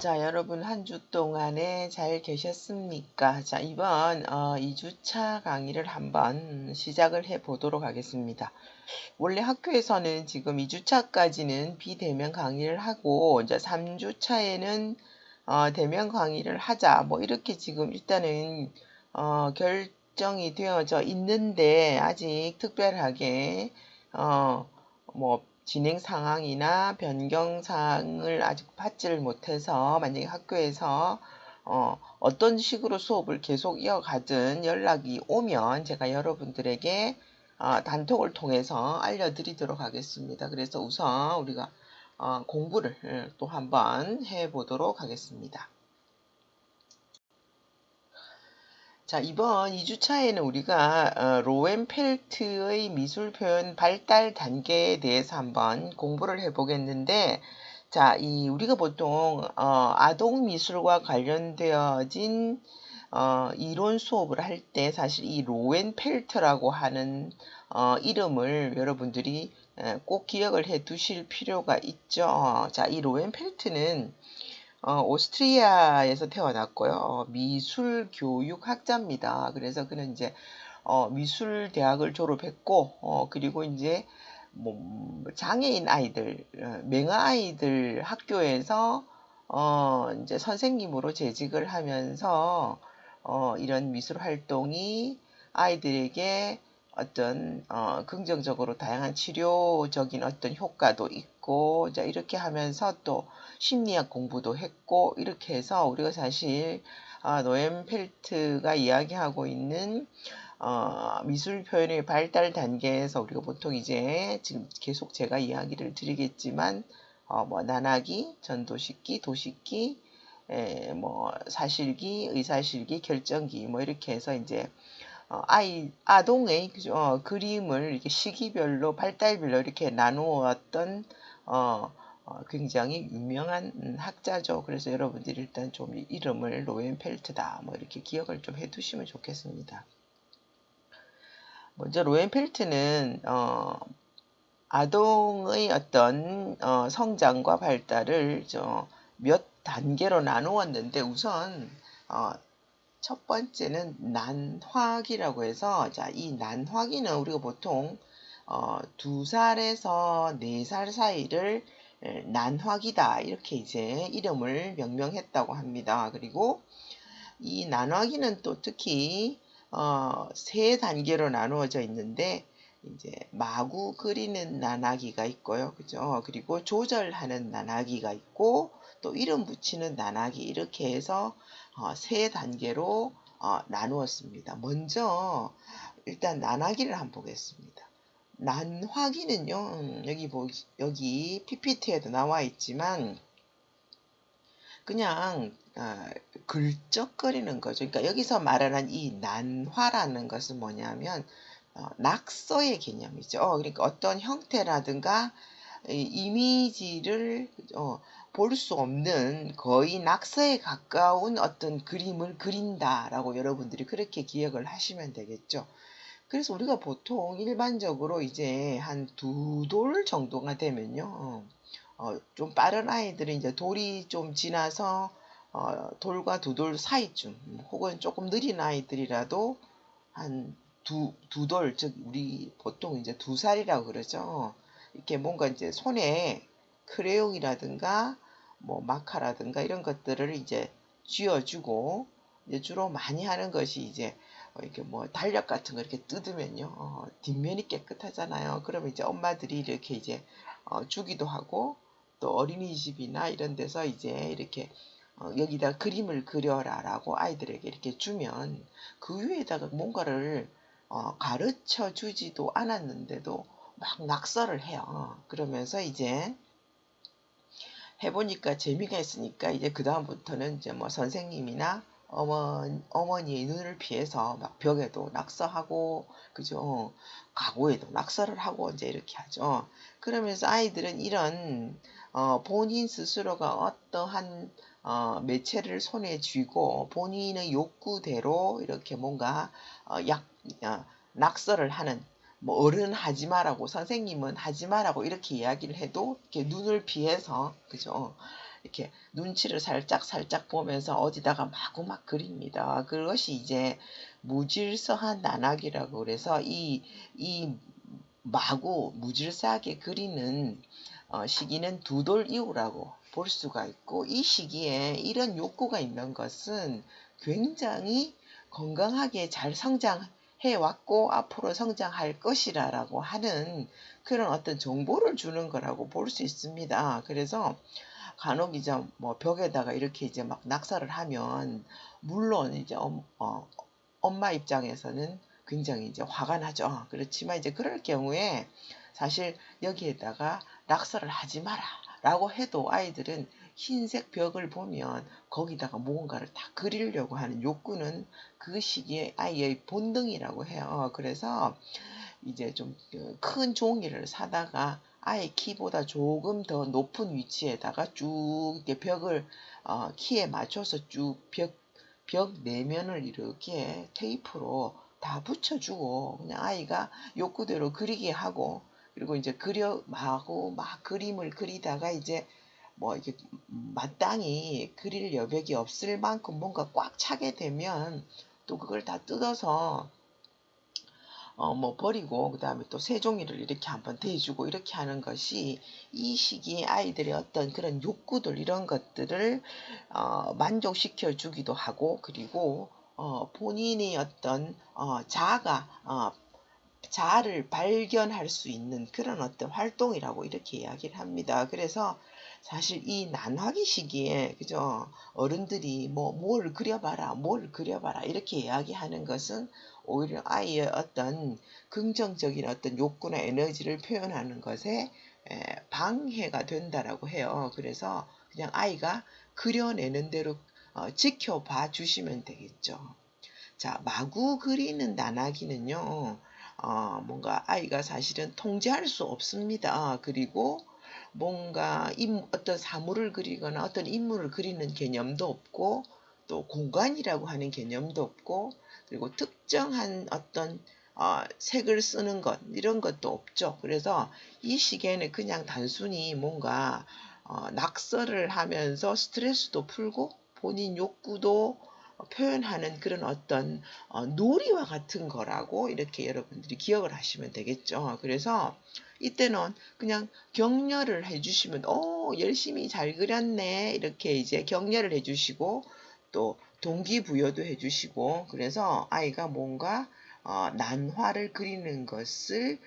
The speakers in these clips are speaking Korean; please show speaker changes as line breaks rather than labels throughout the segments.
자, 여러분 한 주 동안에 잘 계셨습니까? 자, 이번 2주차 강의를 한번 시작을 해 보도록 하겠습니다. 원래 학교에서는 지금 2주차까지는 비대면 강의를 하고 이제 3주차에는 대면 강의를 하자. 뭐 이렇게 지금 일단은 결정이 되어져 있는데 아직 특별하게 뭐 진행 상황이나 변경 사항을 아직 받지를 못해서 만약에 학교에서 어떤 식으로 수업을 계속 이어가든 연락이 오면 제가 여러분들에게 단톡을 통해서 알려드리도록 하겠습니다. 그래서 우선 우리가 공부를 또 한번 해보도록 하겠습니다. 자, 이번 2주차에는 우리가 로엔펠트의 미술 표현 발달 단계에 대해서 한번 공부를 해보겠는데, 자, 우리가 보통 아동 미술과 관련되어진 이론 수업을 할 때 사실 이 로엔펠트라고 하는 이름을 여러분들이 꼭 기억을 해 두실 필요가 있죠. 자, 이 로엔펠트는 오스트리아에서 태어났고요. 미술 교육 학자입니다. 그래서 그는 이제 미술 대학을 졸업했고 그리고 이제 뭐 장애인 아이들, 맹아 아이들 학교에서 이제 선생님으로 재직을 하면서 이런 미술 활동이 아이들에게 어떤 긍정적으로 다양한 치료적인 어떤 효과도 있고 자 이렇게 하면서 또 심리학 공부도 했고 이렇게 해서 우리가 사실 노엠펠트가 이야기하고 있는 미술 표현의 발달 단계에서 우리가 보통 이제 지금 계속 제가 이야기를 드리겠지만 뭐 난하기, 전도식기, 도식기, 뭐 사실기, 의사실기, 결정기 뭐 이렇게 해서 이제 아동의 그죠? 그림을 이렇게 시기별로 발달별로 이렇게 나누었던 굉장히 유명한 학자죠. 그래서 여러분들이 일단 좀 이름을 로엔펠트다 뭐 이렇게 기억을 좀 해두시면 좋겠습니다. 먼저 로엔펠트는 아동의 어떤 성장과 발달을 몇 단계로 나누었는데 우선 첫 번째는 난화기라고 해서 자, 이 난화기는 우리가 보통 2살에서 4살 사이를 난화기다 이렇게 이제 이름을 명명했다고 합니다. 그리고 이 난화기는 또 특히 3단계로 나누어져 있는데 이제 마구 그리는 나나기가 있고요. 그죠? 그리고 조절하는 나나기가 있고 또 이름 붙이는 나나기 이렇게 해서 3단계로 나누었습니다. 먼저 일단 나나기를 한번 보겠습니다. 난화기는요. 여기 PPT에도 나와 있지만 그냥 긁적거리는 거죠. 그러니까 여기서 말하는 이 난화라는 것은 뭐냐면 낙서의 개념이죠. 그러니까 어떤 형태라든가 이미지를 볼 수 없는 거의 낙서에 가까운 어떤 그림을 그린다라고 여러분들이 그렇게 기억을 하시면 되겠죠. 그래서 우리가 보통 일반적으로 이제 한 2돌 정도가 되면요. 좀 빠른 아이들은 이제 돌이 좀 지나서 돌과 2돌 사이쯤 혹은 조금 느린 아이들이라도 한 두 돌, 즉 우리 보통 이제 2살이라고 그러죠. 이렇게 뭔가 이제 손에 크레용이라든가 뭐 마카라든가 이런 것들을 이제 쥐어주고 이제 주로 많이 하는 것이 이제 이렇게 뭐 달력 같은 거 이렇게 뜯으면요 뒷면이 깨끗하잖아요. 그러면 이제 엄마들이 이렇게 이제 주기도 하고 또 어린이집이나 이런 데서 이제 이렇게 여기다 그림을 그려라라고 아이들에게 이렇게 주면 그 위에다가 뭔가를 가르쳐 주지도 않았는데도 막 낙서를 해요. 그러면서 이제 해보니까 재미가 있으니까 이제 그 다음부터는 이제 뭐 선생님이나 어머니의 눈을 피해서 막 벽에도 낙서하고 그죠 가구에도 낙서를 하고 이제 이렇게 하죠. 그러면서 아이들은 이런 본인 스스로가 어떠한 매체를 손에 쥐고 본인의 욕구대로 이렇게 뭔가 낙서를 하는 뭐 어른 하지 마라고 선생님은 하지 마라고 이렇게 이야기를 해도 이렇게 눈을 피해서 그죠 이렇게 눈치를 살짝 살짝 보면서 어디다가 마구막 그립니다. 그것이 이제 무질서한 난학이라고 그래서 이 마구 무질서하게 그리는 시기는 두 돌 이후라고 볼 수가 있고, 이 시기에 이런 욕구가 있는 것은 굉장히 건강하게 잘 성장해 왔고 앞으로 성장할 것이라고 하는 그런 어떤 정보를 주는 거라고 볼 수 있습니다. 그래서 간혹 이제 뭐 벽에다가 이렇게 이제 막 낙서를 하면, 물론 이제 엄마 입장에서는 굉장히 이제 화가 나죠. 그렇지만 이제 그럴 경우에 사실 여기에다가 낙서를 하지 마라 라고 해도 아이들은 흰색 벽을 보면 거기다가 무언가를 다 그리려고 하는 욕구는 그 시기에 아이의 본능이라고 해요. 그래서 이제 좀 큰 종이를 사다가 아이 키보다 조금 더 높은 위치에다가 쭉 이렇게 벽을 키에 맞춰서 쭉 벽 내면을 이렇게 테이프로 다 붙여주고 그냥 아이가 욕구대로 그리게 하고, 그리고 이제 마구 막 그림을 그리다가 이제 뭐 이렇게 마땅히 그릴 여백이 없을 만큼 뭔가 꽉 차게 되면 또 그걸 다 뜯어서 뭐 버리고 그다음에 또 새 종이를 이렇게 한번 대주고 이렇게 하는 것이 이 시기에 아이들의 어떤 그런 욕구들 이런 것들을 만족시켜 주기도 하고, 그리고 본인의 어떤 자아를 발견할 수 있는 그런 어떤 활동이라고 이렇게 이야기를 합니다. 그래서 사실 이 난화기 시기에 그죠, 어른들이 뭐 뭘 그려봐라 뭘 그려봐라 이렇게 이야기하는 것은 오히려 아이의 어떤 긍정적인 어떤 욕구나 에너지를 표현하는 것에 방해가 된다라고 해요. 그래서 그냥 아이가 그려내는 대로 지켜봐 주시면 되겠죠. 자, 마구 그리는 나나기는요, 뭔가 아이가 사실은 통제할 수 없습니다. 그리고 뭔가 어떤 사물을 그리거나 어떤 인물을 그리는 개념도 없고, 또 공간이라고 하는 개념도 없고, 그리고 특정한 어떤 색을 쓰는 것, 이런 것도 없죠. 그래서 이 시기에는 그냥 단순히 뭔가 낙서를 하면서 스트레스도 풀고 본인 욕구도 표현하는 그런 어떤 놀이와 같은 거라고 이렇게 여러분들이 기억을 하시면 되겠죠. 그래서 이때는 그냥 격려를 해주시면 열심히 잘 그렸네 이렇게 이제 격려를 해주시고, 또 동기부여도 해주시고, 그래서 아이가 뭔가 난화를 그리는 것을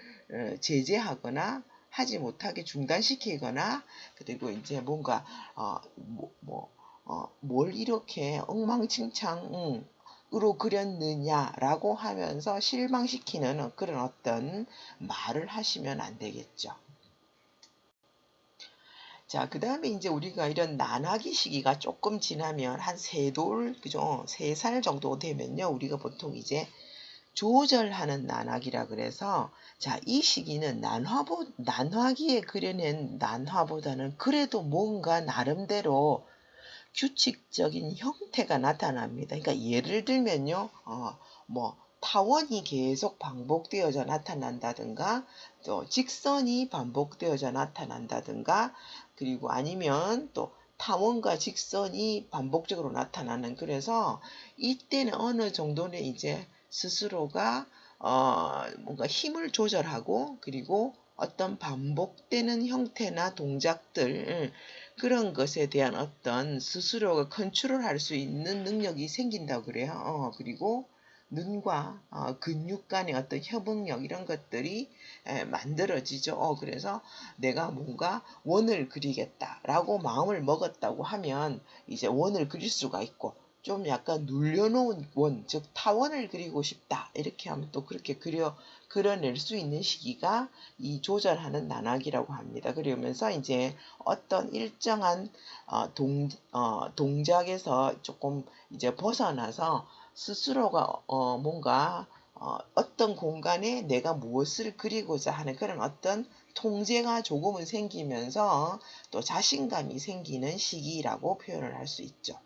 제재하거나 하지 못하게 중단시키거나, 그리고 이제 뭔가 뭘 이렇게 엉망진창으로 그렸느냐라고 하면서 실망시키는 그런 어떤 말을 하시면 안 되겠죠. 자, 그 다음에 이제 우리가 이런 난하기 시기가 조금 지나면 한 세 돌, 그죠? 3살 정도 되면요, 우리가 보통 이제 조절하는 난화기라 그래서, 자, 이 시기는 난화기에 그려낸 난화보다는 그래도 뭔가 나름대로 규칙적인 형태가 나타납니다. 그러니까 예를 들면요, 뭐 타원이 계속 반복되어져 나타난다든가, 또 직선이 반복되어져 나타난다든가, 그리고 아니면 또 타원과 직선이 반복적으로 나타나는, 그래서 이때는 어느 정도는 이제 스스로가 뭔가 힘을 조절하고, 그리고 어떤 반복되는 형태나 동작들, 그런 것에 대한 어떤 스스로가 컨트롤할 수 있는 능력이 생긴다고 그래요. 그리고 눈과 근육 간의 어떤 협응력 이런 것들이 만들어지죠. 그래서 내가 뭔가 원을 그리겠다라고 마음을 먹었다고 하면 이제 원을 그릴 수가 있고, 좀 약간 눌려놓은 원, 즉 타원을 그리고 싶다 이렇게 하면 또 그렇게 그려낼 수 있는 시기가 이 조절하는 나락이라고 합니다. 그러면서 이제 어떤 일정한 동작에서 조금 이제 벗어나서 스스로가 뭔가 어떤 공간에 내가 무엇을 그리고자 하는 그런 어떤 통제가 조금은 생기면서 또 자신감이 생기는 시기라고 표현을 할 수 있죠.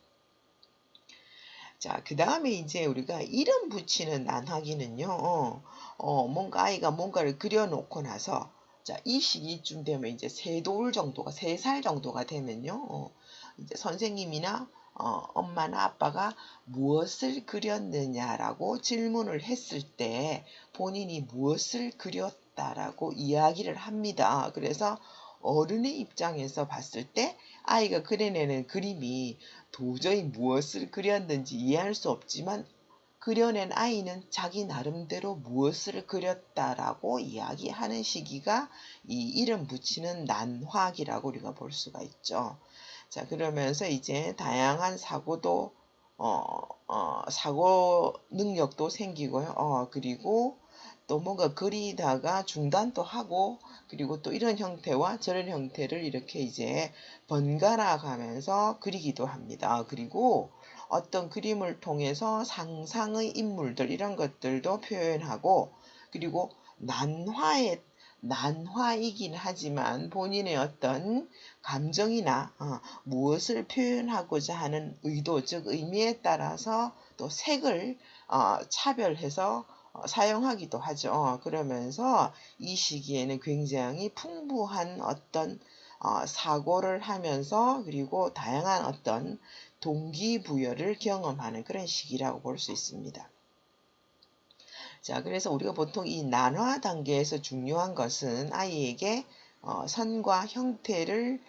자, 그 다음에 이제 우리가 이름 붙이는 난하기는요, 뭔가 아이가 뭔가를 그려놓고 나서 자, 이 시기쯤 되면 이제 세돌 정도가, 3살 정도가 되면요. 이제 선생님이나 엄마나 아빠가 무엇을 그렸느냐라고 질문을 했을 때 본인이 무엇을 그렸다라고 이야기를 합니다. 그래서 어른의 입장에서 봤을 때 아이가 그려내는 그림이 도저히 무엇을 그렸는지 이해할 수 없지만 그려낸 아이는 자기 나름대로 무엇을 그렸다라고 이야기하는 시기가 이 이름 붙이는 난화기라고 우리가 볼 수가 있죠. 자, 그러면서 이제 다양한 사고도 사고 능력도 생기고요. 그리고 또 뭔가 그리다가 중단도 하고, 그리고 또 이런 형태와 저런 형태를 이렇게 이제 번갈아 가면서 그리기도 합니다. 그리고 어떤 그림을 통해서 상상의 인물들 이런 것들도 표현하고, 그리고 난화이긴 하지만 본인의 어떤 감정이나 무엇을 표현하고자 하는 의도, 즉 의미에 따라서 또 색을 차별해서 사용하기도 하죠. 그러면서 이 시기에는 굉장히 풍부한 어떤 사고를 하면서, 그리고 다양한 어떤 동기부여를 경험하는 그런 시기라고 볼 수 있습니다. 자, 그래서 우리가 보통 이 난화 단계에서 중요한 것은 아이에게 선과 형태를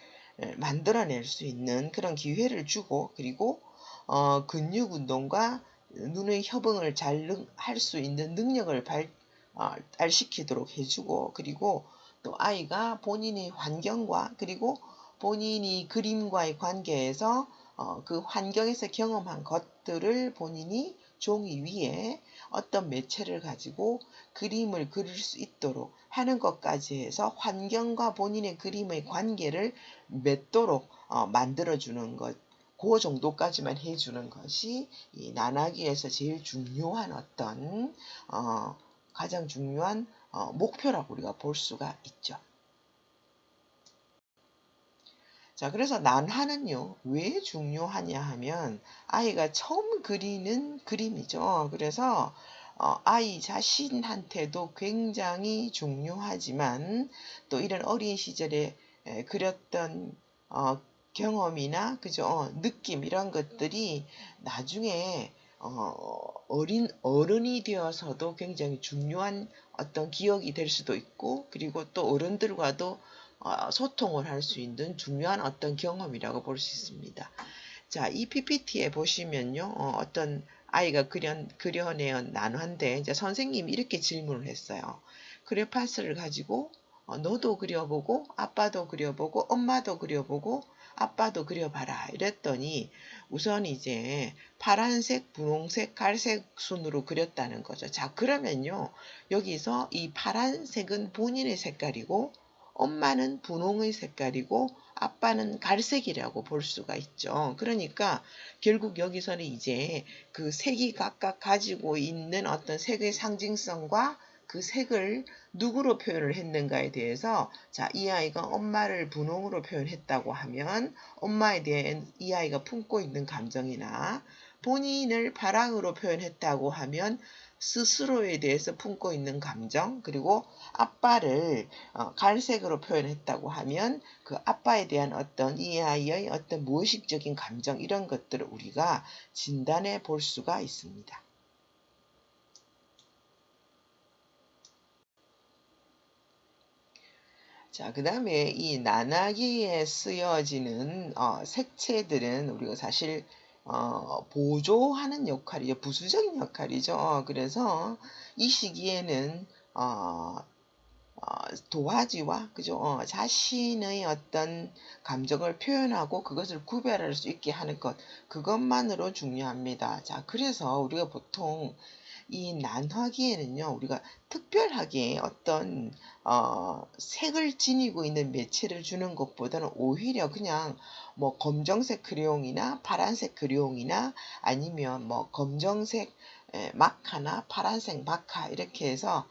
만들어낼 수 있는 그런 기회를 주고, 그리고 근육 운동과 눈의 협응을 잘 할 수 있는 능력을 발달시키도록 해주고, 그리고 또 아이가 본인의 환경과 그리고 본인이 그림과의 관계에서 그 환경에서 경험한 것들을 본인이 종이 위에 어떤 매체를 가지고 그림을 그릴 수 있도록 하는 것까지 해서 환경과 본인의 그림의 관계를 맺도록 만들어주는 것, 그 정도까지만 해주는 것이 이 나나기에서 제일 중요한 어떤 가장 중요한 목표라고 우리가 볼 수가 있죠. 자, 그래서 난화는요, 왜 중요하냐 하면 아이가 처음 그리는 그림이죠. 그래서 아이 자신한테도 굉장히 중요하지만 또 이런 어린 시절에 그렸던 경험이나 그죠, 느낌 이런 것들이 나중에 어른이 되어서도 굉장히 중요한 어떤 기억이 될 수도 있고, 그리고 또 어른들과도 소통을 할 수 있는 중요한 어떤 경험이라고 볼 수 있습니다. 자, 이 PPT에 보시면요, 어떤 아이가 그려낸 난화인데, 이제 선생님이 이렇게 질문을 했어요. 크레파스를 가지고 너도 그려보고, 아빠도 그려보고, 엄마도 그려보고, 아빠도 그려봐라. 이랬더니 우선 이제 파란색, 분홍색, 갈색 순으로 그렸다는 거죠. 자, 그러면요, 여기서 이 파란색은 본인의 색깔이고, 엄마는 분홍의 색깔이고 아빠는 갈색이라고 볼 수가 있죠. 그러니까 결국 여기서는 이제 그 색이 각각 가지고 있는 어떤 색의 상징성과 그 색을 누구로 표현을 했는가에 대해서, 자, 이 아이가 엄마를 분홍으로 표현했다고 하면 엄마에 대한 이 아이가 품고 있는 감정이나, 본인을 파랑으로 표현했다고 하면 스스로에 대해서 품고 있는 감정, 그리고 아빠를 갈색으로 표현했다고 하면 그 아빠에 대한 어떤 이 아이의 어떤 무의식적인 감정 이런 것들을 우리가 진단해 볼 수가 있습니다. 자, 그 다음에 이 나나기에 쓰여지는 색채들은 우리가 사실 보조하는 역할이죠. 부수적인 역할이죠. 그래서 이 시기에는 도화지와 그죠? 자신의 어떤 감정을 표현하고 그것을 구별할 수 있게 하는 것, 그것만으로 중요합니다. 자, 그래서 우리가 보통 이 난화기에는요, 우리가 특별하게 어떤 색을 지니고 있는 매체를 주는 것보다는 오히려 그냥 뭐 검정색 크레용이나 파란색 크레용이나 아니면 뭐 검정색 마카나 파란색 마카 이렇게 해서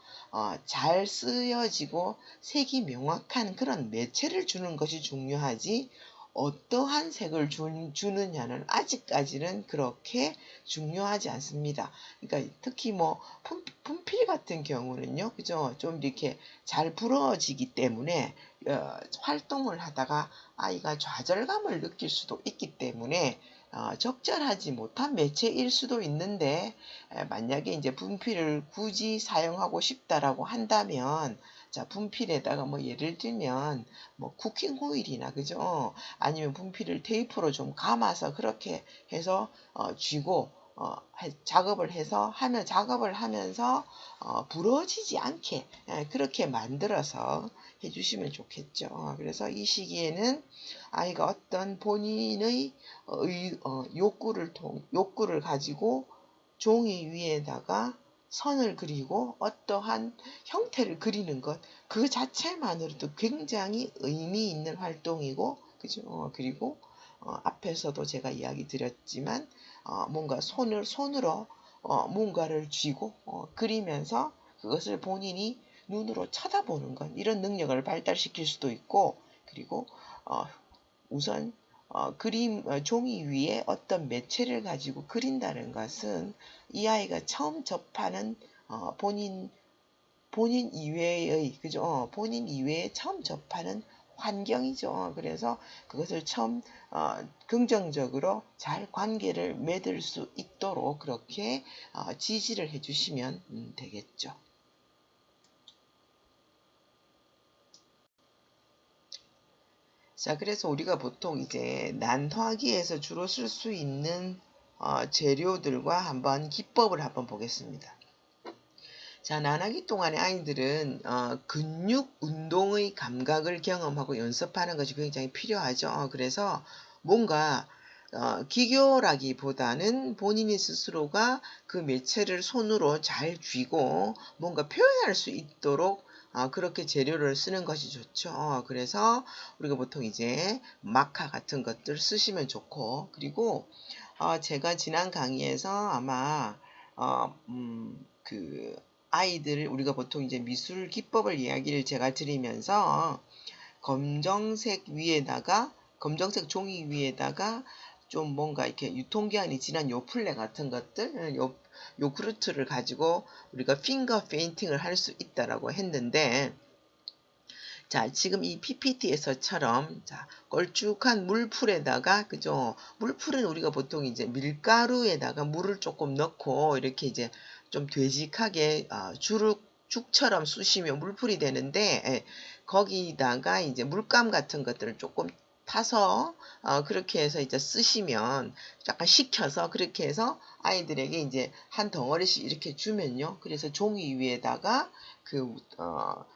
잘 쓰여지고 색이 명확한 그런 매체를 주는 것이 중요하지, 어떠한 색을 주느냐는 아직까지는 그렇게 중요하지 않습니다. 그러니까 특히 뭐 분필 같은 경우는요, 그죠? 좀 이렇게 잘 부러지기 때문에 활동을 하다가 아이가 좌절감을 느낄 수도 있기 때문에 적절하지 못한 매체일 수도 있는데, 만약에 이제 분필을 굳이 사용하고 싶다라고 한다면, 자, 분필에다가 뭐 예를 들면 뭐 쿠킹 호일이나, 그죠? 아니면 분필을 테이프로 좀 감아서 그렇게 해서 쥐고 작업을 해서 작업을 하면서 부러지지 않게 그렇게 만들어서 해주시면 좋겠죠. 그래서 이 시기에는 아이가 어떤 본인의 욕구를 가지고 종이 위에다가 선을 그리고 어떠한 형태를 그리는 것, 그 자체만으로도 굉장히 의미 있는 활동이고, 그죠? 그리고 앞에서도 제가 이야기 드렸지만 뭔가 손으로 뭔가를 쥐고 그리면서 그것을 본인이 눈으로 쳐다보는 것, 이런 능력을 발달시킬 수도 있고, 그리고 우선 종이 위에 어떤 매체를 가지고 그린다는 것은 이 아이가 처음 접하는 본인 이외의, 그죠? 본인 이외에 처음 접하는 환경이죠. 그래서 그것을 처음 긍정적으로 잘 관계를 맺을 수 있도록 그렇게 지지를 해주시면 되겠죠. 자, 그래서 우리가 보통 이제 난화기에서 주로 쓸 수 있는 재료들과 기법을 한번 보겠습니다. 자, 난화기 동안에 아이들은 근육 운동의 감각을 경험하고 연습하는 것이 굉장히 필요하죠. 그래서 뭔가 기교라기보다는 본인이 스스로가 그 매체를 손으로 잘 쥐고 뭔가 표현할 수 있도록 그렇게 재료를 쓰는 것이 좋죠. 그래서 우리가 보통 이제 마카 같은 것들 쓰시면 좋고, 그리고 제가 지난 강의에서 아마 그 아이들, 우리가 보통 이제 미술 기법을 이야기를 제가 드리면서 검정색 종이 위에다가 좀 뭔가 이렇게 유통기한이 지난 요플레 같은 것들, 요구르트를 가지고 우리가 핑거 페인팅을 할 수 있다라고 했는데, 자, 지금 이 PPT에서처럼, 자, 걸쭉한 물풀에다가, 그죠? 물풀은 우리가 보통 이제 밀가루에다가 물을 조금 넣고, 이렇게 이제 좀 되직하게, 죽처럼 쑤시면 물풀이 되는데, 거기다가 이제 물감 같은 것들을 조금 타서, 그렇게 해서 이제 쓰시면, 약간 식혀서, 그렇게 해서 아이들에게 이제 한 덩어리씩 이렇게 주면요. 그래서 종이 위에다가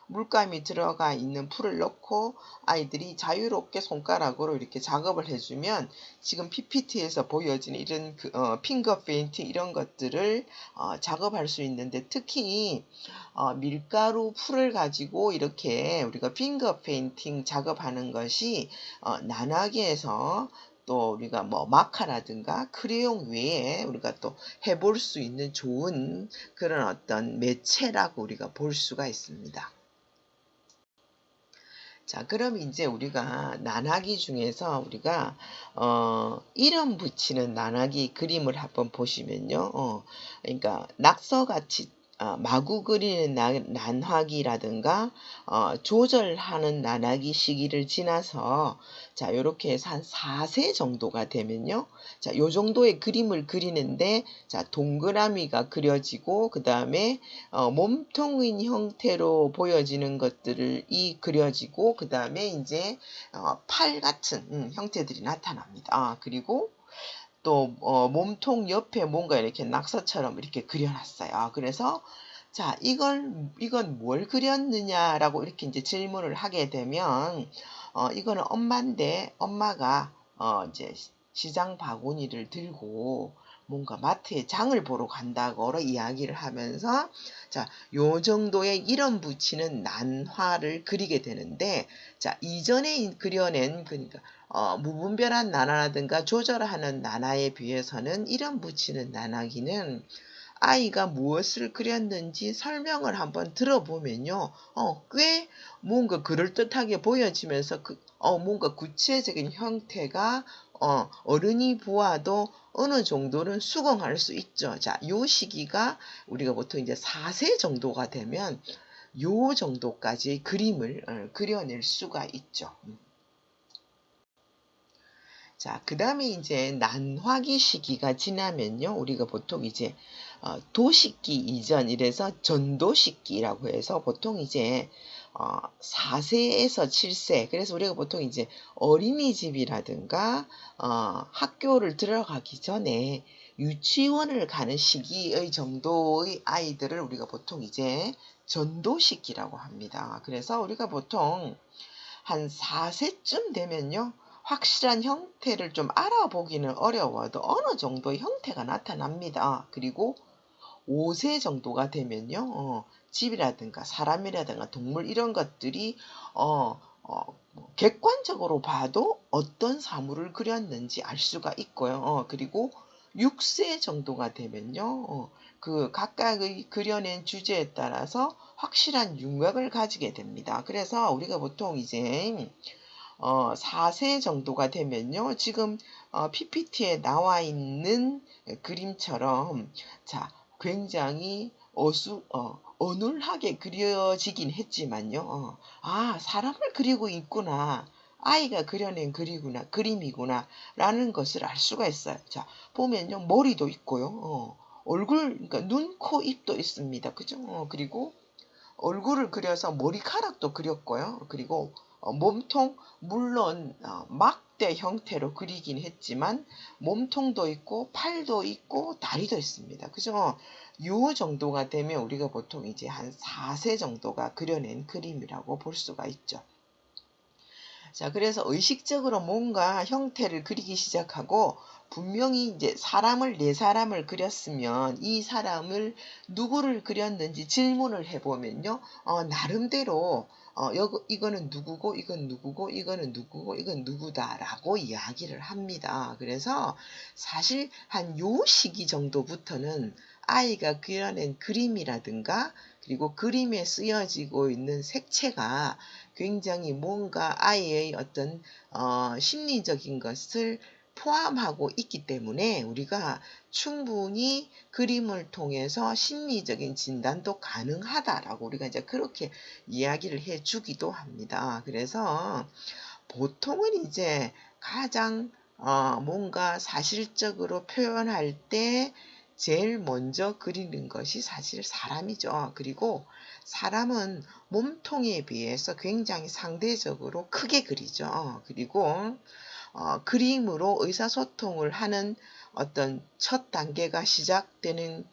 물감이 들어가 있는 풀을 넣고 아이들이 자유롭게 손가락으로 이렇게 작업을 해주면 지금 PPT에서 보여지는 이런 핑거 페인팅 이런 것들을 작업할 수 있는데, 특히 밀가루 풀을 가지고 이렇게 우리가 핑거 페인팅 작업하는 것이 난화기에서 또 우리가 뭐 마카라든가 크레용 외에 우리가 또 해볼 수 있는 좋은 그런 어떤 매체라고 우리가 볼 수가 있습니다. 자, 그럼 이제 우리가 난화기 중에서 우리가 이름 붙이는 난화기 그림을 한번 보시면요. 그러니까 낙서같이 마구 그리는 난화기라든가 조절하는 난화기 시기를 지나서, 자, 요렇게 해서 한 4세 정도가 되면요. 자, 요 정도의 그림을 그리는데, 자, 동그라미가 그려지고, 그 다음에 몸통인 형태로 보여지는 것들을 그려지고, 그 다음에 이제 팔 같은 형태들이 나타납니다. 그리고 또 몸통 옆에 뭔가 이렇게 낙서처럼 이렇게 그려놨어요. 그래서 자, 이건 뭘 그렸느냐라고 이렇게 이제 질문을 하게 되면 이거는 엄마인데, 엄마가 이제 시장 바구니를 들고 뭔가 마트에 장을 보러 간다고 이야기를 하면서, 자, 요 정도의 이름 붙이는 난화를 그리게 되는데, 자, 이전에 그려낸, 그러니까 무분별한 난화라든가 조절하는 난화에 비해서는 이름 붙이는 난화기는 아이가 무엇을 그렸는지 설명을 한번 들어보면요. 꽤 뭔가 그럴듯하게 보여지면서 뭔가 구체적인 형태가 어른이 보아도 어느 정도는 수긍할 수 있죠. 자, 요 시기가 우리가 보통 이제 4세 정도가 되면 요 정도까지의 그림을 그려낼 수가 있죠. 자, 그 다음에 이제 난화기 시기가 지나면요. 우리가 보통 이제 도식기 이전 이래서 전도식기라고 해서 보통 이제 4세에서 7세 그래서 우리가 보통 이제 어린이집이라든가 학교를 들어가기 전에 유치원을 가는 시기의 정도의 아이들을 우리가 보통 이제 전도식기라고 합니다. 그래서 우리가 보통 한 4세쯤 되면요. 확실한 형태를 좀 알아보기는 어려워도 어느 정도의 형태가 나타납니다. 그리고 5세 정도가 되면요. 집이라든가 사람이라든가 동물 이런 것들이 객관적으로 봐도 어떤 사물을 그렸는지 알 수가 있고요. 그리고 6세 정도가 되면요. 그 각각의 그려낸 주제에 따라서 확실한 윤곽을 가지게 됩니다. 그래서 우리가 보통 이제 4세 정도가 되면요. 지금 PPT에 나와 있는 그림처럼 자, 굉장히 어눌하게 그려지긴 했지만요. 사람을 그리고 있구나. 아이가 그려낸 그림이구나. 라는 것을 알 수가 있어요. 자, 보면요. 머리도 있고요. 얼굴, 그러니까 눈, 코, 입도 있습니다. 그죠? 그리고 얼굴을 그려서 머리카락도 그렸고요. 그리고 몸통 물론 막대 형태로 그리긴 했지만 몸통도 있고 팔도 있고 다리도 있습니다. 그죠? 요 정도가 되면 우리가 보통 이제 한 4세 정도가 그려낸 그림이라고 볼 수가 있죠. 자, 그래서 의식적으로 뭔가 형태를 그리기 시작하고 분명히 이제 네 사람을 그렸으면 이 사람을 누구를 그렸는지 질문을 해보면요. 나름대로 이거는 누구고 이건 누구고 이거는 누구고 이건 누구다라고 이야기를 합니다. 그래서 사실 한 요 시기 정도부터는 아이가 그려낸 그림이라든가 그리고 그림에 쓰여지고 있는 색채가 굉장히 뭔가 아이의 어떤 심리적인 것을 포함하고 있기 때문에 우리가 충분히 그림을 통해서 심리적인 진단도 가능하다라고 우리가 이제 그렇게 이야기를 해 주기도 합니다. 그래서 보통은 이제 가장 뭔가 사실적으로 표현할 때 제일 먼저 그리는 것이 사실 사람이죠. 그리고 사람은 몸통에 비해서 굉장히 상대적으로 크게 그리죠. 그리고 그림으로 의사소통을 하는 어떤 첫 단계가 시작되는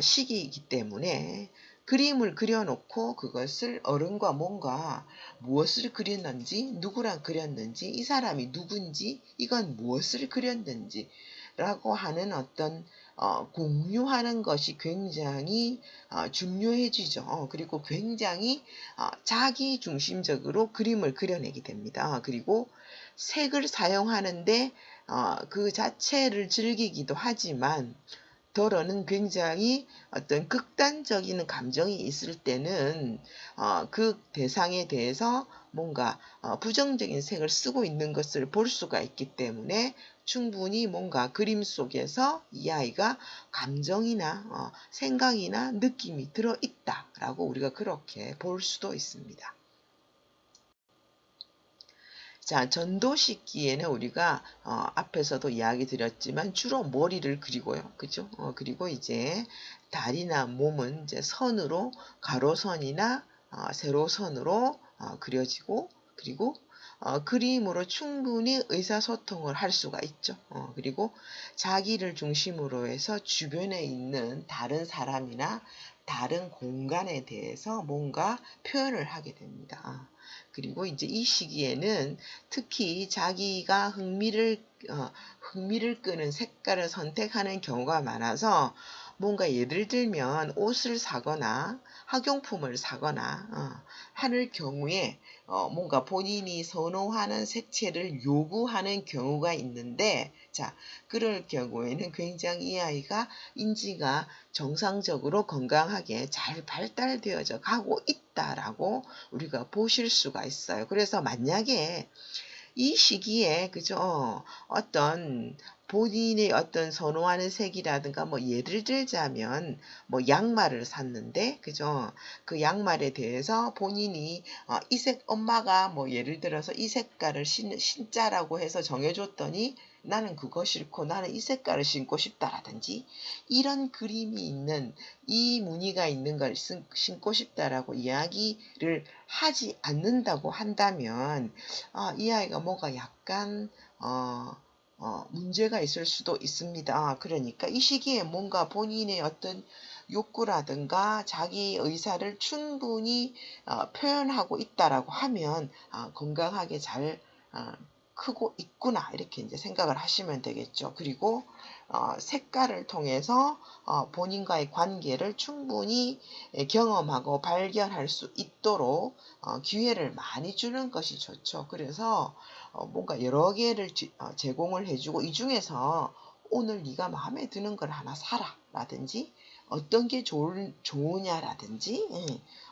시기이기 때문에 그림을 그려놓고 그것을 어른과 뭔가 무엇을 그렸는지 누구랑 그렸는지 이 사람이 누군지 이건 무엇을 그렸는지 라고 하는 어떤 공유하는 것이 굉장히 중요해지죠. 그리고 굉장히 자기 중심적으로 그림을 그려내게 됩니다. 그리고 색을 사용하는데 그 자체를 즐기기도 하지만 덜어는 굉장히 어떤 극단적인 감정이 있을 때는 그 대상에 대해서 뭔가 부정적인 색을 쓰고 있는 것을 볼 수가 있기 때문에 충분히 뭔가 그림 속에서 이 아이가 감정이나 생각이나 느낌이 들어있다라고 우리가 그렇게 볼 수도 있습니다. 자, 전도식기에는 우리가 앞에서도 이야기 드렸지만 주로 머리를 그리고요. 그죠? 그리고 이제 다리나 몸은 이제 선으로 가로선이나 세로선으로 그려지고 그리고 그림으로 충분히 의사소통을 할 수가 있죠. 그리고 자기를 중심으로 해서 주변에 있는 다른 사람이나 다른 공간에 대해서 뭔가 표현을 하게 됩니다. 그리고 이제 이 시기에는 특히 자기가 흥미를 끄는 색깔을 선택하는 경우가 많아서 뭔가 예를 들면 옷을 사거나 학용품을 사거나 하는 경우에 뭔가 본인이 선호하는 색채를 요구하는 경우가 있는데, 자, 그럴 경우에는 굉장히 이 아이가 인지가 정상적으로 건강하게 잘 발달되어져 가고 있다라고 우리가 보실 수가 있어요. 그래서 만약에 이 시기에 그죠? 어떤 본인의 어떤 선호하는 색이라든가 뭐 예를 들자면 뭐 양말을 샀는데 그죠? 그 양말에 대해서 본인이 이 색 엄마가 뭐 예를 들어서 이 색깔을 신자라고 해서 정해줬더니 나는 그거 싫고 나는 이 색깔을 신고 싶다라든지 이런 그림이 있는 이 무늬가 있는 걸 신고 싶다라고 이야기를 하지 않는다고 한다면 이 아이가 뭔가 약간 문제가 있을 수도 있습니다. 그러니까 이 시기에 뭔가 본인의 어떤 욕구라든가 자기 의사를 충분히 표현하고 있다라고 하면 건강하게 잘 크고 있구나 이렇게 이제 생각을 하시면 되겠죠. 그리고 색깔을 통해서 본인과의 관계를 충분히 경험하고 발견할 수 있도록 기회를 많이 주는 것이 좋죠. 그래서 뭔가 여러 개를 제공을 해주고 이 중에서 오늘 네가 마음에 드는 걸 하나 사라 라든지 어떤 게 좋으냐라든지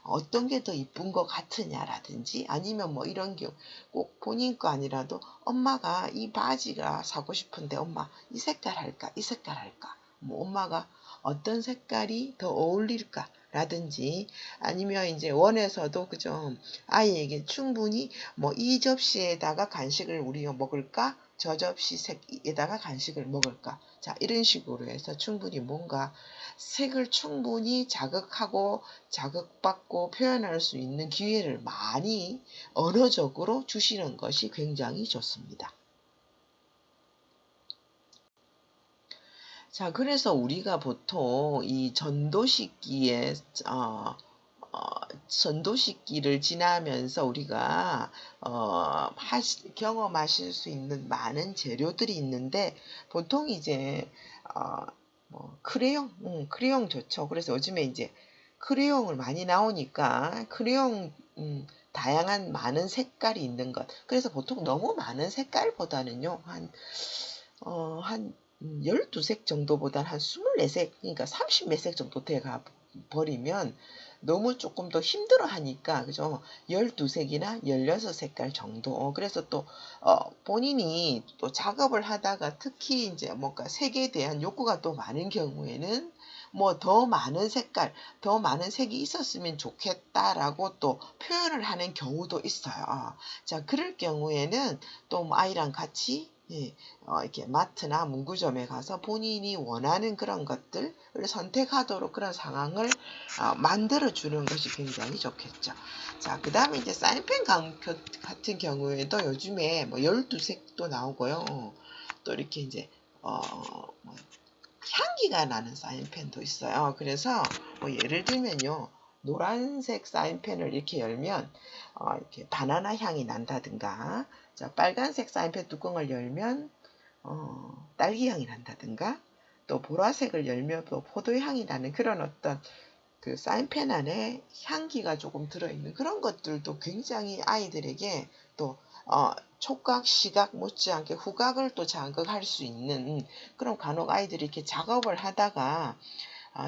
어떤 게 더 이쁜 것 같으냐라든지 아니면 뭐 이런 게 꼭 본인 거 아니라도 엄마가 이 바지가 사고 싶은데 엄마 이 색깔 할까 이 색깔 할까 뭐 엄마가 어떤 색깔이 더 어울릴까 라든지 아니면 이제 원에서도 그죠 아이에게 충분히 뭐 이 접시에다가 간식을 우리가 먹을까 저 접시 색에다가 간식을 먹을까 자 이런 식으로 해서 충분히 뭔가 색을 충분히 자극하고 자극받고 표현할 수 있는 기회를 많이 언어적으로 주시는 것이 굉장히 좋습니다. 자, 그래서 우리가 보통 이 전도식기에 어, 어, 전도식기를 지나면서 우리가 경험하실 수 있는 많은 재료들이 있는데 보통 이제 어, 뭐 크레용 좋죠. 그래서 요즘에 이제 크레용을 많이 나오니까 크레용 다양한 많은 색깔이 있는 것. 그래서 보통 너무 많은 색깔보다는요 한 12색 정도보다 한 24색, 그러니까 30 몇 색 정도 돼가 버리면 너무 조금 더 힘들어 하니까, 그죠? 12색이나 16색깔 정도. 그래서 또, 본인이 또 작업을 하다가 특히 이제 뭔가 색에 대한 욕구가 또 많은 경우에는 뭐 더 많은 색깔, 더 많은 색이 있었으면 좋겠다라고 또 표현을 하는 경우도 있어요. 자, 그럴 경우에는 또 아이랑 같이 예, 이렇게 마트나 문구점에 가서 본인이 원하는 그런 것들을 선택하도록 그런 상황을 만들어 주는 것이 굉장히 좋겠죠. 자, 그 다음에 이제 사인펜 같은 경우에도 요즘에 뭐 12색도 나오고요. 또 이렇게 이제 뭐 향기가 나는 사인펜도 있어요. 그래서 뭐 예를 들면요. 노란색 사인펜을 이렇게 열면 이렇게 바나나 향이 난다든가 자, 빨간색 사인펜 뚜껑을 열면 딸기 향이 난다든가 또 보라색을 열면 또 포도 향이 나는 그런 어떤 그 사인펜 안에 향기가 조금 들어있는 그런 것들도 굉장히 아이들에게 또 촉각, 시각 못지않게 후각을 또 자극할 수 있는 그런 간혹 아이들이 이렇게 작업을 하다가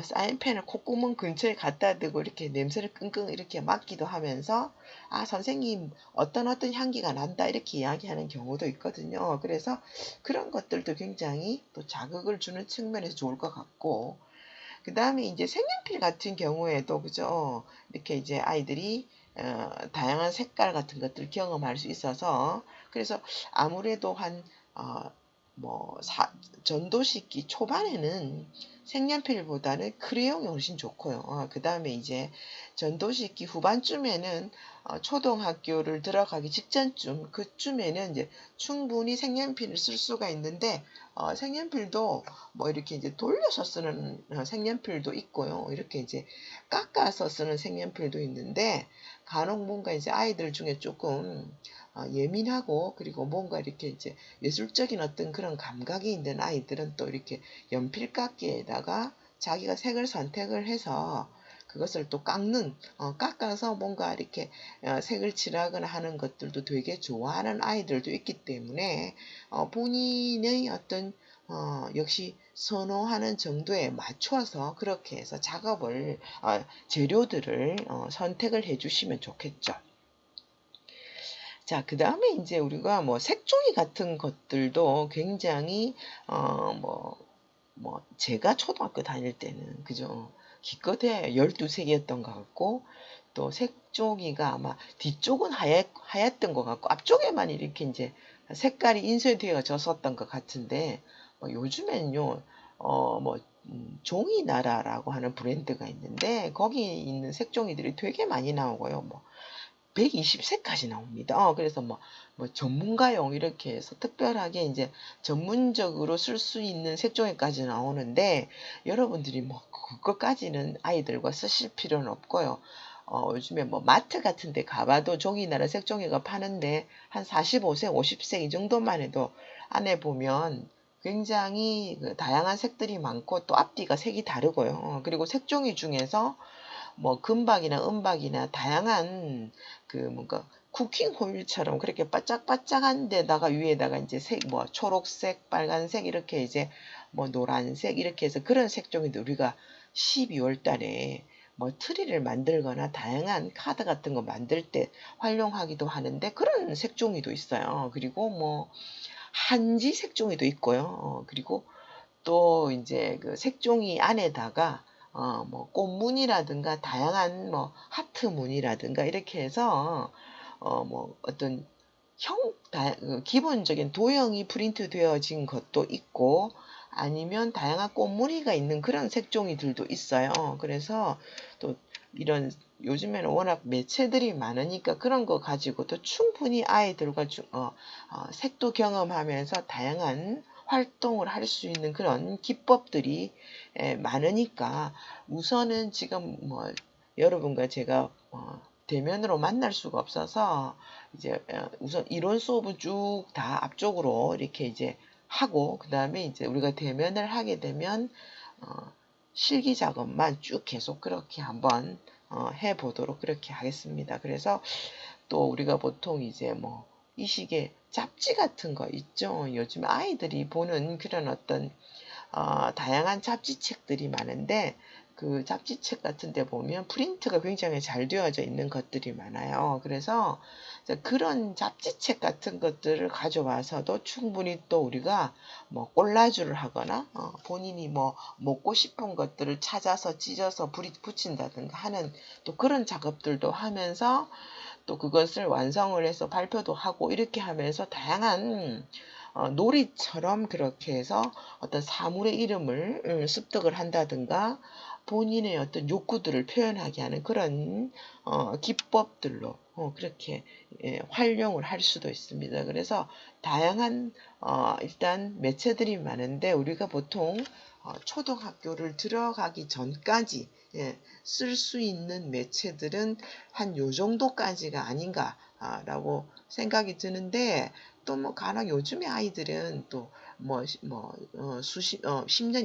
사인펜을 콧구멍 근처에 갖다 대고 이렇게 냄새를 끙끙 이렇게 맡기도 하면서 선생님 어떤 향기가 난다 이렇게 이야기하는 경우도 있거든요. 그래서 그런 것들도 굉장히 또 자극을 주는 측면에서 좋을 것 같고 그 다음에 이제 색연필 같은 경우에도 그죠 이렇게 이제 아이들이 다양한 색깔 같은 것들을 경험할 수 있어서 그래서 아무래도 한 뭐 전도식기 초반에는 색연필보다는 크레용이 훨씬 좋고요. 그 다음에 이제 전도식기 후반쯤에는 초등학교를 들어가기 직전쯤 그쯤에는 이제 충분히 색연필을 쓸 수가 있는데 색연필도 뭐 이렇게 이제 돌려서 쓰는 색연필도 있고요. 이렇게 이제 깎아서 쓰는 색연필도 있는데 간혹 뭔가 이제 아이들 중에 조금 예민하고 그리고 뭔가 이렇게 이제 예술적인 어떤 그런 감각이 있는 아이들은 또 이렇게 연필깎이에다가 자기가 색을 선택을 해서 그것을 또 깎아서 뭔가 이렇게 색을 칠하거나 하는 것들도 되게 좋아하는 아이들도 있기 때문에 본인의 어떤 역시 선호하는 정도에 맞춰서 그렇게 해서 작업을 재료들을 선택을 해 주시면 좋겠죠. 자, 그다음에 이제 우리가 뭐 색종이 같은 것들도 굉장히 제가 초등학교 다닐 때는 그죠. 기껏해 12색이었던 것 같고 또 색종이가 아마 뒤쪽은 하얗던 것 같고 앞쪽에만 이렇게 이제 색깔이 인쇄되어졌었던 것 같은데 요즘엔요 종이나라라고 하는 브랜드가 있는데 거기 있는 색종이들이 되게 많이 나오고요. 120세까지 나옵니다. 그래서 전문가용 이렇게 해서 특별하게 이제 전문적으로 쓸 수 있는 색종이까지 나오는데 여러분들이 그것까지는 아이들과 쓰실 필요는 없고요. 요즘에 마트 같은 데 가봐도 종이나라 색종이가 파는데 한 45색, 50색 이 정도만 해도 안에 보면 굉장히 다양한 색들이 많고 또 앞뒤가 색이 다르고요. 그리고 색종이 중에서 금박이나 은박이나 다양한 뭔가 쿠킹 호일처럼 그렇게 바짝바짝한 데다가 위에다가 이제 초록색, 빨간색 이렇게 이제 노란색 이렇게 해서 그런 색종이도 우리가 12월 달에 트리를 만들거나 다양한 카드 같은 거 만들 때 활용하기도 하는데 그런 색종이도 있어요. 그리고 한지 색종이도 있고요. 그리고 또 이제 그 색종이 안에다가 꽃무늬라든가 다양한 하트 무늬라든가 이렇게 해서 어떤 기본적인 도형이 프린트 되어진 것도 있고 아니면 다양한 꽃무늬가 있는 그런 색종이들도 있어요. 그래서 또 이런 요즘에는 워낙 매체들이 많으니까 그런 거 가지고도 충분히 아이들과 색도 경험하면서 다양한 활동을 할 수 있는 그런 기법들이 많으니까 우선은 지금 여러분과 제가 대면으로 만날 수가 없어서 이제 우선 이론 수업은 쭉 다 앞쪽으로 이렇게 이제 하고 그다음에 이제 우리가 대면을 하게 되면 실기 작업만 쭉 계속 그렇게 한번 해 보도록 그렇게 하겠습니다. 그래서 또 우리가 보통 이제 이 시기에 잡지 같은 거 있죠. 요즘 아이들이 보는 그런 어떤 다양한 잡지책들이 많은데 그 잡지책 같은 데 보면 프린트가 굉장히 잘 되어져 있는 것들이 많아요. 그래서 그런 잡지책 같은 것들을 가져와서도 충분히 또 우리가 콜라주를 하거나 본인이 먹고 싶은 것들을 찾아서 찢어서 붙인다든가 하는 또 그런 작업들도 하면서 또 그것을 완성을 해서 발표도 하고 이렇게 하면서 다양한 놀이처럼 그렇게 해서 어떤 사물의 이름을 습득을 한다든가 본인의 어떤 욕구들을 표현하게 하는 그런 기법들로 그렇게 활용을 할 수도 있습니다. 그래서 다양한 일단 매체들이 많은데 우리가 보통 초등학교를 들어가기 전까지 쓸 수 있는 매체들은 한 요 정도까지가 아닌가라고 생각이 드는데 또 간혹 요즘의 아이들은 또 10년,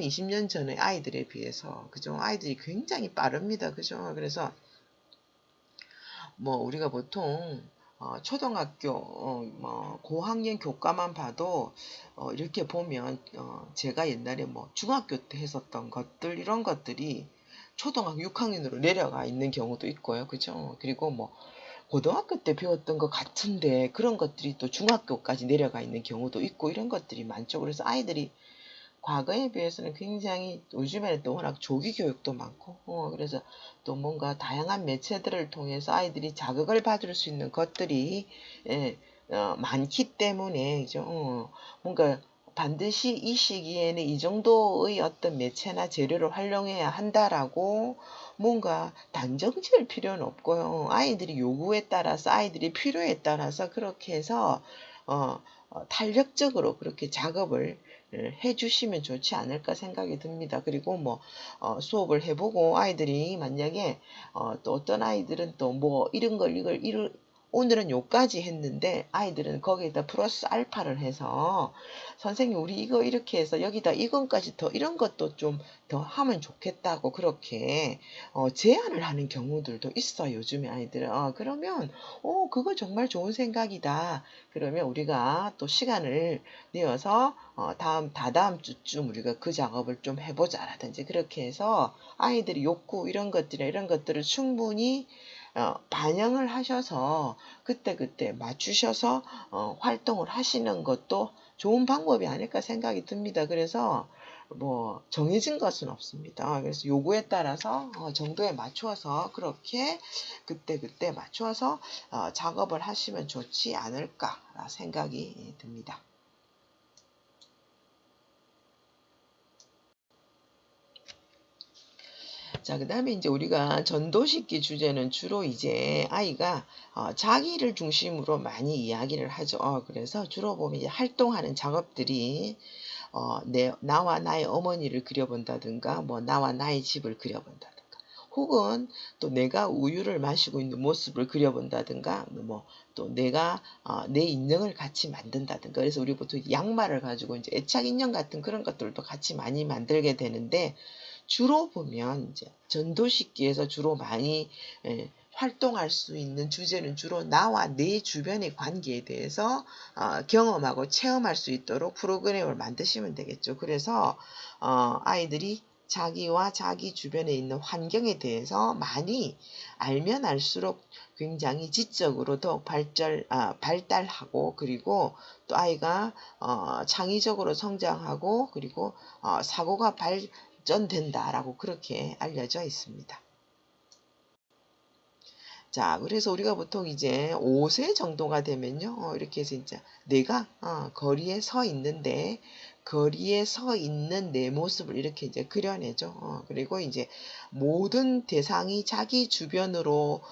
20년 전의 아이들에 비해서 그죠? 아이들이 굉장히 빠릅니다. 그죠? 그래서 우리가 보통 초등학교 고학년 교과만 봐도 이렇게 보면 제가 옛날에 중학교 때 했었던 것들 이런 것들이 초등학교 6학년으로 내려가 있는 경우도 있고요. 그죠? 그리고 고등학교 때 배웠던 것 같은데 그런 것들이 또 중학교까지 내려가 있는 경우도 있고 이런 것들이 많죠. 그래서 아이들이 과거에 비해서는 굉장히 요즘에는 또 워낙 조기 교육도 많고 그래서 또 뭔가 다양한 매체들을 통해서 아이들이 자극을 받을 수 있는 것들이 많기 때문에 뭔가 반드시 이 시기에는 이 정도의 어떤 매체나 재료를 활용해야 한다라고 뭔가 단정 지을 필요는 없고요. 아이들이 요구에 따라서 아이들이 필요에 따라서 그렇게 해서 탄력적으로 그렇게 작업을 해주시면 좋지 않을까 생각이 듭니다. 그리고 수업을 해보고 아이들이 만약에 또 어떤 아이들은 또 이런 걸 오늘은 요까지 했는데 아이들은 거기에다 플러스 알파를 해서 선생님 우리 이거 이렇게 해서 여기다 이건까지 더 이런 것도 좀 더 하면 좋겠다고 그렇게 제안을 하는 경우들도 있어요. 요즘에 아이들은. 그러면 그거 정말 좋은 생각이다. 그러면 우리가 또 시간을 내어서 다다음 주쯤 우리가 그 작업을 좀 해보자라든지 그렇게 해서 아이들이 욕구 이런 것들을 충분히 반영을 하셔서 그때그때 맞추셔서 활동을 하시는 것도 좋은 방법이 아닐까 생각이 듭니다. 그래서 뭐 정해진 것은 없습니다. 그래서 요구에 따라서 정도에 맞추어서 그렇게 그때그때 맞추어서 작업을 하시면 좋지 않을까 생각이 듭니다. 자, 그 다음에 이제 우리가 전도식기 주제는 주로 이제 아이가 자기를 중심으로 많이 이야기를 하죠. 그래서 주로 보면 이제 활동하는 작업들이 나와 나의 어머니를 그려본다든가, 뭐 나와 나의 집을 그려본다든가, 혹은 또 내가 우유를 마시고 있는 모습을 그려본다든가, 뭐 또 내가 내 인형을 같이 만든다든가. 그래서 우리 보통 양말을 가지고 이제 애착 인형 같은 그런 것들도 같이 많이 만들게 되는데 주로 보면 이제 전도식기에서 주로 많이 활동할 수 있는 주제는 주로 나와 내 주변의 관계에 대해서 경험하고 체험할 수 있도록 프로그램을 만드시면 되겠죠. 그래서 아이들이 자기와 자기 주변에 있는 환경에 대해서 많이 알면 알수록 굉장히 지적으로 더욱 발달하고 그리고 또 아이가 창의적으로 성장하고 그리고 사고가 발전된다라고 그렇게 알려져 있습니다. 자, 그래서 우리가 보통 이제 5세 정도가 되면요, 이렇게 해서 이제 내가 거리에 서 있는데, 거리에 서 있는 내 모습을 이렇게 이제 그려내죠. 그리고 이제 모든 대상이 자기 주변으로,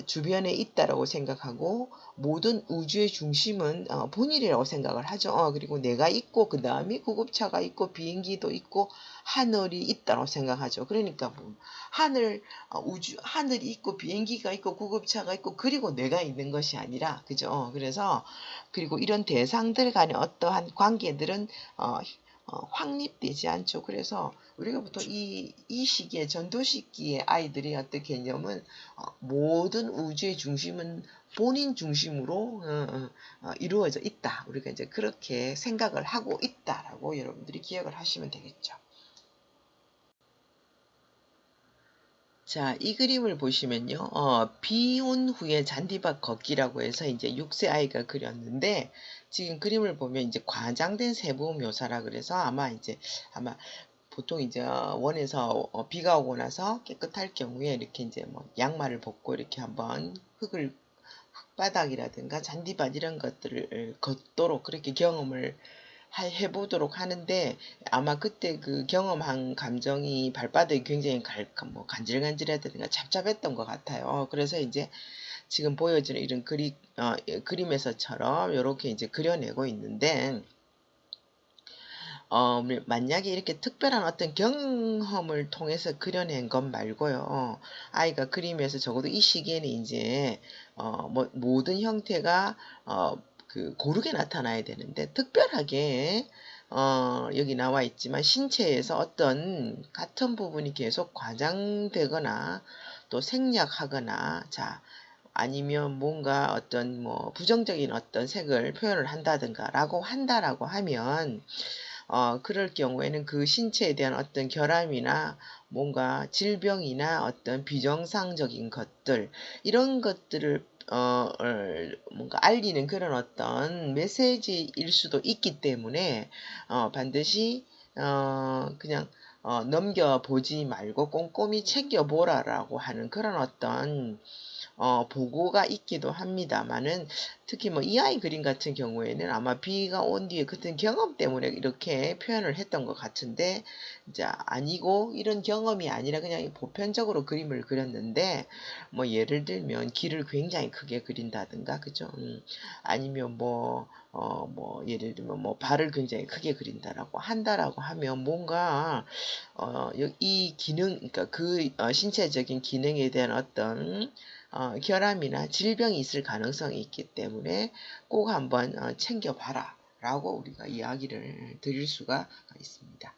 주변에 있다라고 생각하고, 모든 우주의 중심은 본인이라고 생각을 하죠. 그리고 내가 있고, 그 다음에 구급차가 있고, 비행기도 있고, 하늘이 있다고 생각하죠. 그러니까 뭐, 하늘이 있고 비행기가 있고 구급차가 있고 그리고 내가 있는 것이 아니라 그죠? 그래서 그리고 이런 대상들 간의 어떠한 관계들은 확립되지 않죠. 그래서 우리가 보통 이 시기에 전도시기의 아이들이 어떤 개념은 모든 우주의 중심은 본인 중심으로 이루어져 있다. 우리가 이제 그렇게 생각을 하고 있다라고 여러분들이 기억을 하시면 되겠죠. 자, 이 그림을 보시면요. 비온 후에 잔디밭 걷기라고 해서 이제 6세 아이가 그렸는데, 지금 그림을 보면 이제 과장된 세부 묘사라 그래서 아마 보통 이제 원에서 비가 오고 나서 깨끗할 경우에 이렇게 이제 뭐 양말을 벗고 이렇게 한번 흙바닥이라든가 잔디밭 이런 것들을 걷도록 그렇게 경험을 해보도록 하는데 아마 그때 그 경험한 감정이 발바닥이 굉장히 뭐 간질간질하다든가 잡잡했던 것 같아요. 그래서 이제 지금 보여지는 이런 그림에서처럼 이렇게 이제 그려내고 있는데 만약에 이렇게 특별한 어떤 경험을 통해서 그려낸 것 말고요. 아이가 그림에서 적어도 이 시기에는 이제 뭐 모든 형태가 고르게 나타나야 되는데 특별하게 여기 나와 있지만 신체에서 어떤 같은 부분이 계속 과장되거나 또 생략하거나 아니면 뭔가 어떤 뭐 부정적인 어떤 색을 표현을 한다든가라고 한다라고 하면 그럴 경우에는 그 신체에 대한 어떤 결함이나 뭔가 질병이나 어떤 비정상적인 것들 이런 것들을 뭔가 알리는 그런 어떤 메시지일 수도 있기 때문에 반드시 그냥 넘겨보지 말고 꼼꼼히 챙겨보라라고 하는 그런 어떤 보고가 있기도 합니다만은 특히 뭐 이 아이 그림 같은 경우에는 아마 비가 온 뒤에 그런 경험 때문에 이렇게 표현을 했던 것 같은데 이제 아니고 이런 경험이 아니라 그냥 보편적으로 그림을 그렸는데 뭐 예를 들면 길을 굉장히 크게 그린다든가 그죠? 아니면 뭐 예를 들면 뭐 발을 굉장히 크게 그린다라고 한다라고 하면 뭔가 이 기능 그러니까 그 신체적인 기능에 대한 어떤 결함이나 질병이 있을 가능성이 있기 때문에 꼭 한번 챙겨봐라 라고 우리가 이야기를 드릴 수가 있습니다.